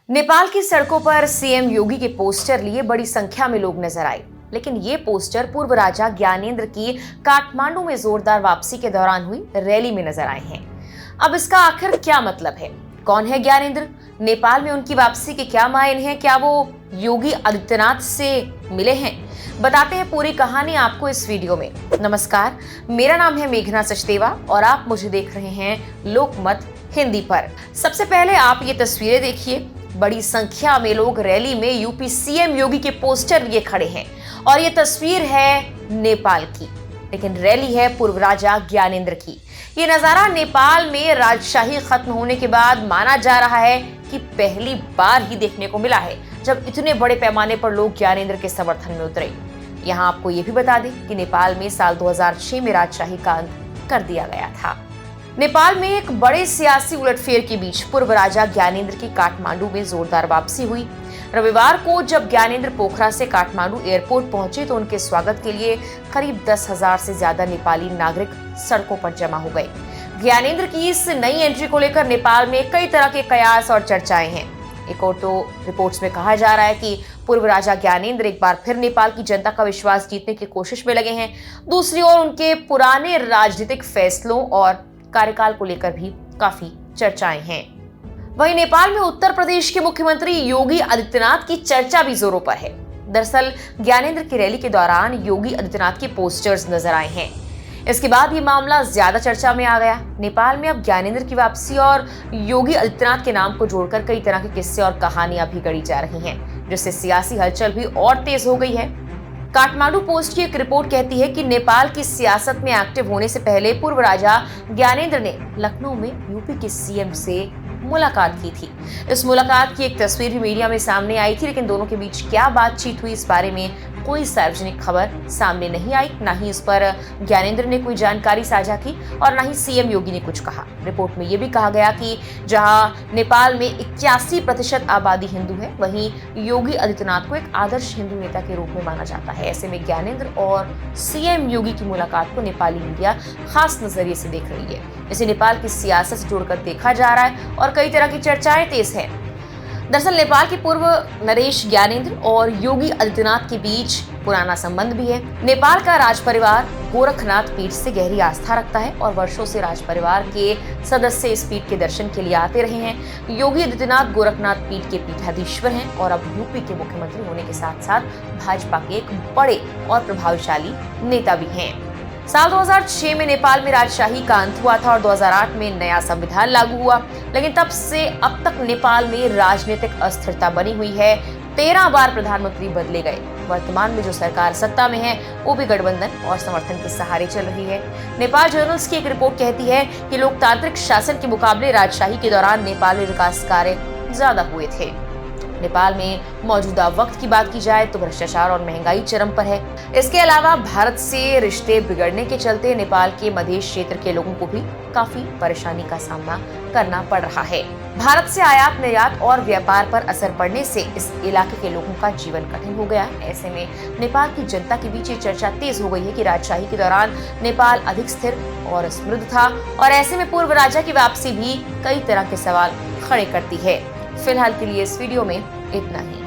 नेपाल की सड़कों पर सीएम योगी के पोस्टर लिए बड़ी संख्या में लोग नजर आए, लेकिन ये पोस्टर पूर्व राजा ज्ञानेंद्र की काठमांडू में जोरदार वापसी के दौरान हुई रैली में नजर आए हैं। अब इसका आखिर क्या मतलब है? कौन है ज्ञानेंद्र? नेपाल में उनकी वापसी के क्या मायने हैं? क्या वो योगी आदित्यनाथ से मिले हैं? बताते हैं पूरी कहानी आपको इस वीडियो में। नमस्कार, मेरा नाम है मेघना सचदेवा और आप मुझे देख रहे हैं लोकमत हिंदी पर। सबसे पहले आप ये तस्वीरें देखिए। बड़ी संख्या में लोग रैली में यूपी सीएम योगी के पोस्टर लिए खड़े हैं और ये तस्वीर है नेपाल की, लेकिन रैली है पूर्व राजा ज्ञानेंद्र की। ये नजारा नेपाल में राजशाही खत्म होने के बाद माना जा रहा है कि पहली बार ही देखने को मिला है जब इतने बड़े पैमाने पर लोग ज्ञानेंद्र के समर्थन में उतरे। यहाँ आपको ये भी बता दें कि नेपाल में साल 2006 में राजशाही का अंत कर दिया गया था। नेपाल में एक बड़े सियासी उलटफेर के बीच पूर्व राजा ज्ञानेंद्र की काठमांडू में जोरदार वापसी हुई। रविवार को जब ज्ञानेंद्र पोखरा से काठमांडू एयरपोर्ट पहुंचे तो उनके स्वागत के लिए करीब 10,000 से ज्यादा नेपाली नागरिक सड़कों पर जमा हो गए। ज्ञानेंद्र की इस नई एंट्री को लेकर नेपाल में कई तरह के कयास और चर्चाएं हैं। एक और तो रिपोर्ट्स में कहा जा रहा है कि पूर्व राजा ज्ञानेंद्र एक बार फिर नेपाल की जनता का विश्वास जीतने की कोशिश में लगे हैं। दूसरी ओर उनके पुराने राजनीतिक फैसलों और कार्यकाल को लेकर भी काफी चर्चाएं हैं। वहीं नेपाल में उत्तर प्रदेश के मुख्यमंत्री योगी आदित्यनाथ की चर्चा भी जोरों पर है। दरअसल ज्ञानेंद्र की रैली के दौरान योगी आदित्यनाथ के पोस्टर्स नजर आए हैं। इसके बाद ये मामला ज्यादा चर्चा में आ गया। नेपाल में अब ज्ञानेंद्र की वापसी और योगी आदित्यनाथ के नाम को जोड़कर कई तरह के किस्से और कहानियां भी गढ़ी जा रही हैं, जिससे सियासी हलचल भी और तेज हो गई है। काठमांडू पोस्ट की एक रिपोर्ट कहती है कि नेपाल की सियासत में एक्टिव होने से पहले पूर्व राजा ज्ञानेंद्र ने लखनऊ में यूपी के सीएम से मुलाकात की थी। इस मुलाकात की एक तस्वीर भी मीडिया में सामने आई थी, लेकिन दोनों के बीच क्या बातचीत हुई इस बारे में कोई सार्वजनिक खबर सामने नहीं आई। ना ही इस पर ज्ञानेंद्र ने कोई जानकारी साझा की और ना ही सीएम योगी ने कुछ कहा। रिपोर्ट में यह भी कहा गया कि जहां नेपाल में 81% आबादी हिंदू है, वहीं योगी आदित्यनाथ को एक आदर्श हिंदू नेता के रूप में माना जाता है। ऐसे में ज्ञानेंद्र और सीएम योगी की मुलाकात को नेपाली मीडिया खास नजरिए से देख रही है। इसे नेपाल की सियासत से जोड़कर देखा जा रहा है और कई तरह की चर्चाएं तेज हैं। दरअसल नेपाल के पूर्व नरेश ज्ञानेंद्र और योगी आदित्यनाथ के बीच पुराना संबंध भी है। नेपाल का राज परिवार गोरखनाथ पीठ से गहरी आस्था रखता है और वर्षों से राज परिवार के सदस्य इस पीठ के दर्शन के लिए आते रहे हैं। योगी आदित्यनाथ गोरखनाथ पीठ के पीठाधीश्वर हैं और अब यूपी के मुख्यमंत्री होने के साथ साथ भाजपा के एक बड़े और प्रभावशाली नेता भी हैं। साल 2006 में नेपाल में राजशाही का अंत हुआ था और 2008 में नया संविधान लागू हुआ, लेकिन तब से अब तक नेपाल में राजनीतिक अस्थिरता बनी हुई है। 13 बार प्रधानमंत्री बदले गए। वर्तमान में जो सरकार सत्ता में है वो भी गठबंधन और समर्थन के सहारे चल रही है। नेपाल जर्नल्स की एक रिपोर्ट कहती है कि लोकतांत्रिक शासन के मुकाबले राजशाही के दौरान नेपाल में विकास कार्य ज्यादा हुए थे। नेपाल में मौजूदा वक्त की बात की जाए तो भ्रष्टाचार और महंगाई चरम पर है। इसके अलावा भारत से रिश्ते बिगड़ने के चलते नेपाल के मधेश क्षेत्र के लोगों को भी काफी परेशानी का सामना करना पड़ रहा है। भारत से आयात निर्यात और व्यापार पर असर पड़ने से इस इलाके के लोगों का जीवन कठिन हो गया है। ऐसे में नेपाल की जनता के बीच ये चर्चा तेज हो गई है कि राजशाही के दौरान नेपाल अधिक स्थिर और समृद्ध था और ऐसे में पूर्व राजा की वापसी भी कई तरह के सवाल खड़े करती है। फिलहाल के लिए इस वीडियो में इतना ही।